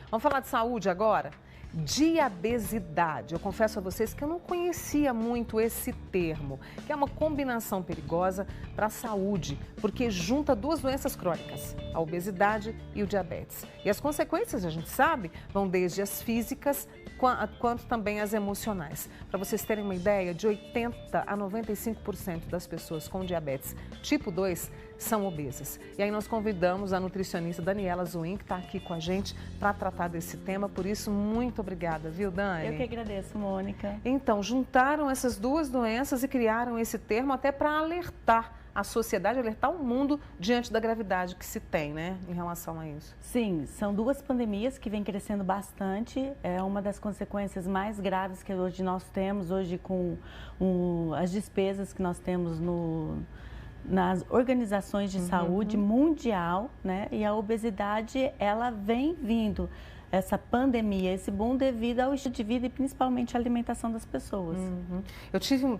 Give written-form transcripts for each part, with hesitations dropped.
Vamos falar de saúde agora? Diabesidade. Eu confesso a vocês que eu não conhecia muito esse termo, que é uma combinação perigosa para a saúde, porque junta duas doenças crônicas, a obesidade e o diabetes. E as consequências, a gente sabe, vão desde as físicas quanto também as emocionais. Para vocês terem uma ideia, de 80% a 95% das pessoas com diabetes tipo 2 são obesas. E aí nós convidamos a nutricionista Daniela Zuin, que está aqui com a gente para tratar desse tema. Por isso, muito obrigada, viu, Dani? Eu que agradeço, Mônica. Então, juntaram essas duas doenças e criaram esse termo até para alertar a sociedade, alertar o mundo diante da gravidade que se tem, né, em relação a isso. Sim, são duas pandemias que vêm crescendo bastante. É uma das consequências mais graves que hoje nós temos, hoje com as despesas que nós temos nas organizações de saúde mundial, né? E a obesidade, ela vem vindo, essa pandemia, esse boom devido ao estilo de vida e principalmente à alimentação das pessoas.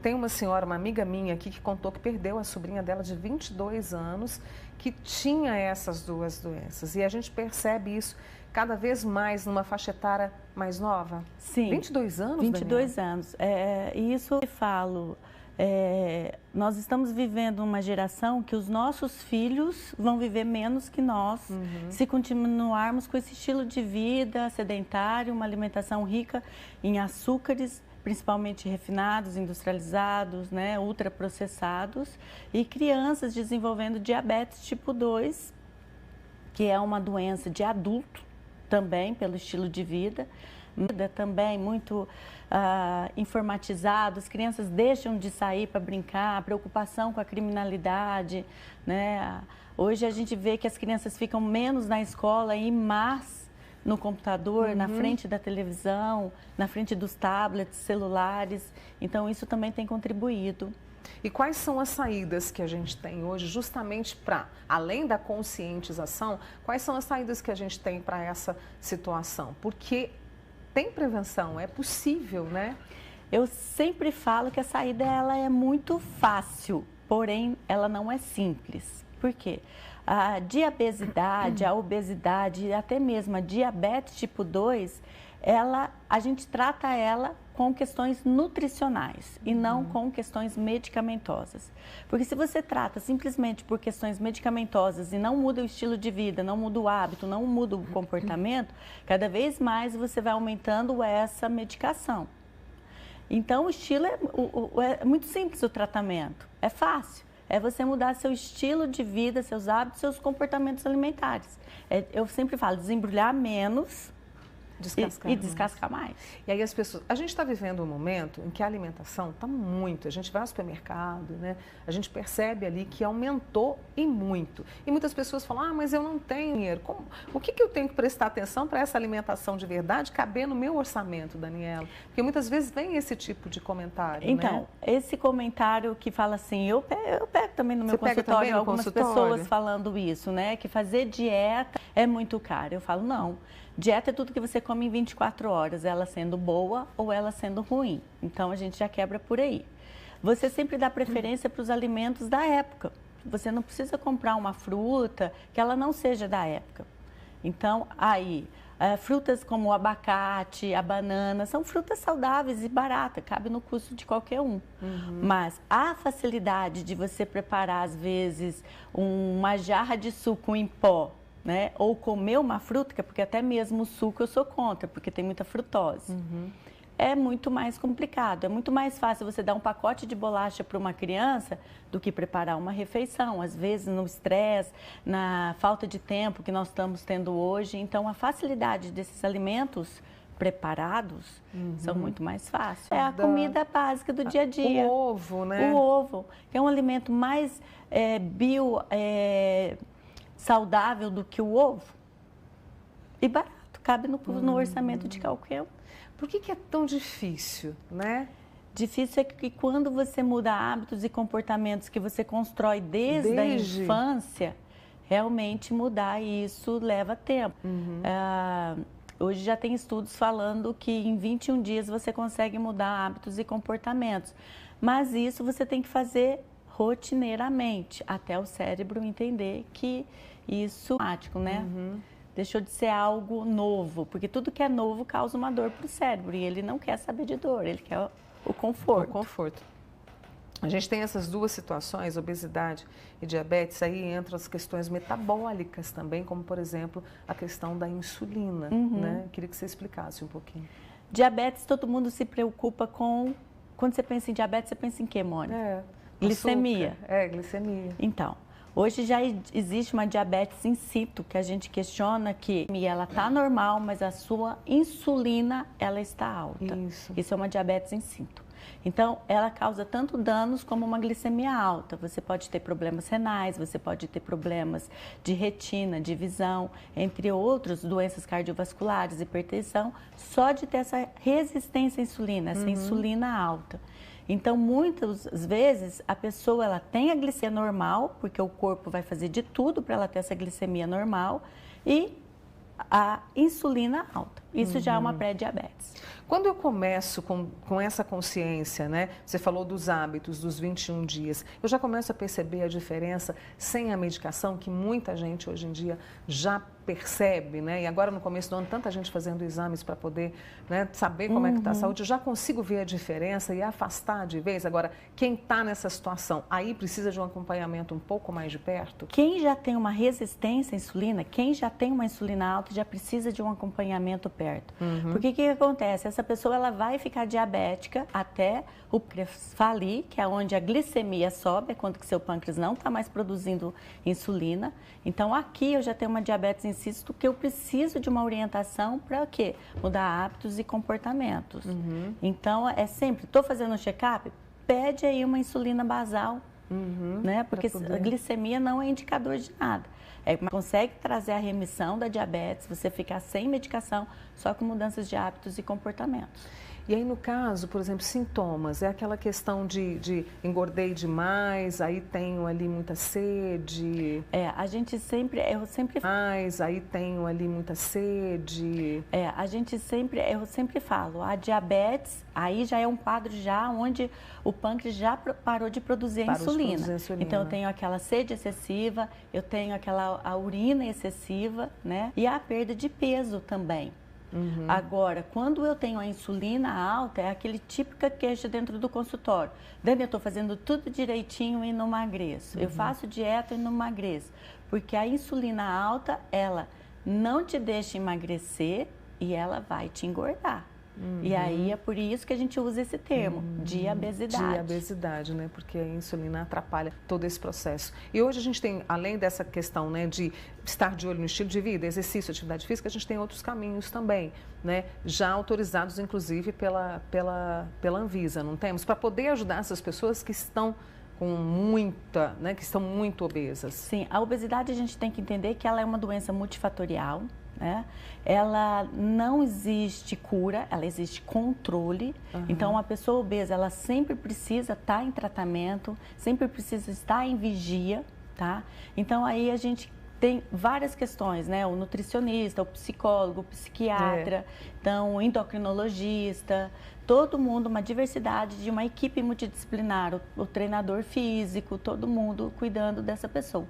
Tenho uma senhora, uma amiga minha aqui, que contou que perdeu a sobrinha dela de 22 anos, que tinha essas duas doenças. E a gente percebe isso cada vez mais numa faixa etária mais nova. Sim. 22 anos, 22 Daniela? anos. E isso eu falo. Nós estamos vivendo uma geração que os nossos filhos vão viver menos que nós, se continuarmos com esse estilo de vida sedentário, uma alimentação rica em açúcares, principalmente refinados, industrializados, né, ultraprocessados, e crianças desenvolvendo diabetes tipo 2, que é uma doença de adulto também, pelo estilo de vida. Também muito informatizado, as crianças deixam de sair para brincar, a preocupação com a criminalidade, né? Hoje a gente vê que as crianças ficam menos na escola e mais no computador, na frente da televisão, na frente dos tablets, celulares, então isso também tem contribuído. E quais são as saídas que a gente tem hoje justamente para, além da conscientização, quais são as saídas que a gente tem para essa situação? Porque tem prevenção, é possível, né? Eu sempre falo que a saída ela é muito fácil, porém ela não é simples. Por quê? A diabesidade, a obesidade e até mesmo a diabetes tipo 2, a gente trata ela com questões nutricionais e não com questões medicamentosas. Porque se você trata simplesmente por questões medicamentosas e não muda o estilo de vida, não muda o hábito, não muda o comportamento, cada vez mais você vai aumentando essa medicação. Então o estilo é muito simples o tratamento, é fácil. É você mudar seu estilo de vida, seus hábitos, seus comportamentos alimentares. Eu sempre falo, desembrulhar menos e descascar mais. E aí as pessoas... A gente está vivendo um momento em que a alimentação está muito... A gente vai ao supermercado, né? A gente percebe ali que aumentou e muito. E muitas pessoas falam, mas eu não tenho dinheiro. O que eu tenho que prestar atenção para essa alimentação de verdade caber no meu orçamento, Daniela? Porque muitas vezes vem esse tipo de comentário, então, né? Esse comentário que fala assim, eu pego também no meu consultório algumas pessoas falando isso, né? Que fazer dieta é muito caro. Eu falo, não. Dieta é tudo que você come em 24 horas, ela sendo boa ou ela sendo ruim. Então, a gente já quebra por aí. Você sempre dá preferência para os alimentos da época. Você não precisa comprar uma fruta que ela não seja da época. Então, frutas como o abacate, a banana, são frutas saudáveis e baratas, cabe no custo de qualquer um. Mas a facilidade de você preparar, às vezes, uma jarra de suco em pó, né? Ou comer uma fruta, porque até mesmo o suco eu sou contra, porque tem muita frutose. É muito mais complicado, é muito mais fácil você dar um pacote de bolacha para uma criança do que preparar uma refeição. Às vezes no estresse, na falta de tempo que nós estamos tendo hoje. Então a facilidade desses alimentos preparados são muito mais fáceis. É a comida básica do dia a dia. O ovo, né? O ovo, que é um alimento mais saudável do que o ovo e barato, cabe no orçamento de qualquer um. Por que é tão difícil, né? Difícil é que quando você muda hábitos e comportamentos que você constrói desde a infância, realmente mudar isso leva tempo. Hoje já tem estudos falando que em 21 dias você consegue mudar hábitos e comportamentos, mas isso você tem que fazer rotineiramente, até o cérebro entender que isso é automático, né? deixou de ser algo novo, porque tudo que é novo causa uma dor para o cérebro e ele não quer saber de dor, ele quer o conforto. O conforto. A gente tem essas duas situações, obesidade e diabetes, aí entram as questões metabólicas também, como por exemplo a questão da insulina, né? Queria que você explicasse um pouquinho. Diabetes, todo mundo se preocupa com... Quando você pensa em diabetes, você pensa em quê, Mônica? Glicemia. Glicemia. Então, hoje já existe uma diabetes in situ, que a gente questiona que ela está normal, mas a sua insulina, ela está alta. Isso é uma diabetes in situ. Então, ela causa tanto danos como uma glicemia alta. Você pode ter problemas renais, você pode ter problemas de retina, de visão, entre outros, doenças cardiovasculares, hipertensão, só de ter essa resistência à insulina, essa insulina alta. Então, muitas vezes, a pessoa ela tem a glicemia normal, porque o corpo vai fazer de tudo para ela ter essa glicemia normal, e a insulina alta. Isso já é uma pré-diabetes. Quando eu começo com essa consciência, né? Você falou dos hábitos, dos 21 dias, eu já começo a perceber a diferença sem a medicação, que muita gente hoje em dia já percebe, né? E agora no começo do ano, tanta gente fazendo exames para poder, né, saber como é que está a saúde, eu já consigo ver a diferença e afastar de vez. Agora, quem está nessa situação, aí precisa de um acompanhamento um pouco mais de perto? Quem já tem uma resistência à insulina, quem já tem uma insulina alta, já precisa de um acompanhamento perto. Porque o que acontece? Essa pessoa ela vai ficar diabética até o pâncreas falir, que é onde a glicemia sobe, é quando que seu pâncreas não está mais produzindo insulina. Então, aqui eu já tenho uma diabetes in situ, que eu preciso de uma orientação para o quê? Mudar hábitos e comportamentos. Então, é sempre, estou fazendo um check-up, pede aí uma insulina basal, né? Porque a glicemia não é indicador de nada. Consegue trazer a remissão da diabetes, você ficar sem medicação, só com mudanças de hábitos e comportamentos. E aí, no caso, por exemplo, sintomas, é aquela questão de engordei demais, aí tenho ali muita sede. Eu sempre falo, a diabetes, aí já é um quadro já onde o pâncreas já parou de produzir a insulina. Então, eu tenho aquela sede excessiva, eu tenho a urina excessiva, né? E a perda de peso também. Agora, quando eu tenho a insulina alta, é aquele típica queixa dentro do consultório. Dani, eu estou fazendo tudo direitinho e não emagreço. Eu faço dieta e não emagreço. Porque a insulina alta, ela não te deixa emagrecer e ela vai te engordar. E aí é por isso que a gente usa esse termo, diabesidade. Diabesidade, né? Porque a insulina atrapalha todo esse processo. E hoje a gente tem, além dessa questão, né, de estar de olho no estilo de vida, exercício, atividade física, a gente tem outros caminhos também, né? Já autorizados, inclusive, pela Anvisa, não temos? Para poder ajudar essas pessoas que estão que estão muito obesas. Sim, a obesidade a gente tem que entender que ela é uma doença multifatorial, né? Ela não existe cura, ela existe controle. Então, uma pessoa obesa, ela sempre precisa estar em tratamento, sempre precisa estar em vigia, tá? Então, aí a gente tem várias questões, né? O nutricionista, o psicólogo, o psiquiatra, então, o endocrinologista, todo mundo, uma diversidade de uma equipe multidisciplinar, o treinador físico, todo mundo cuidando dessa pessoa.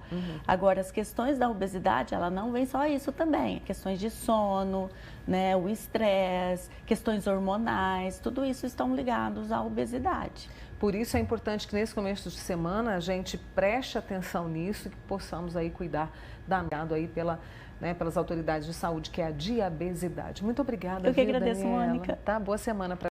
Agora, as questões da obesidade, ela não vem só isso também, questões de sono, né? O estresse, questões hormonais, tudo isso estão ligados à obesidade. Por isso é importante que nesse começo de semana a gente preste atenção nisso e que possamos aí cuidar dado aí pelas autoridades de saúde, que é a diabesidade. Muito obrigada. Eu que agradeço, Daniela. Mônica. Tá? Boa semana para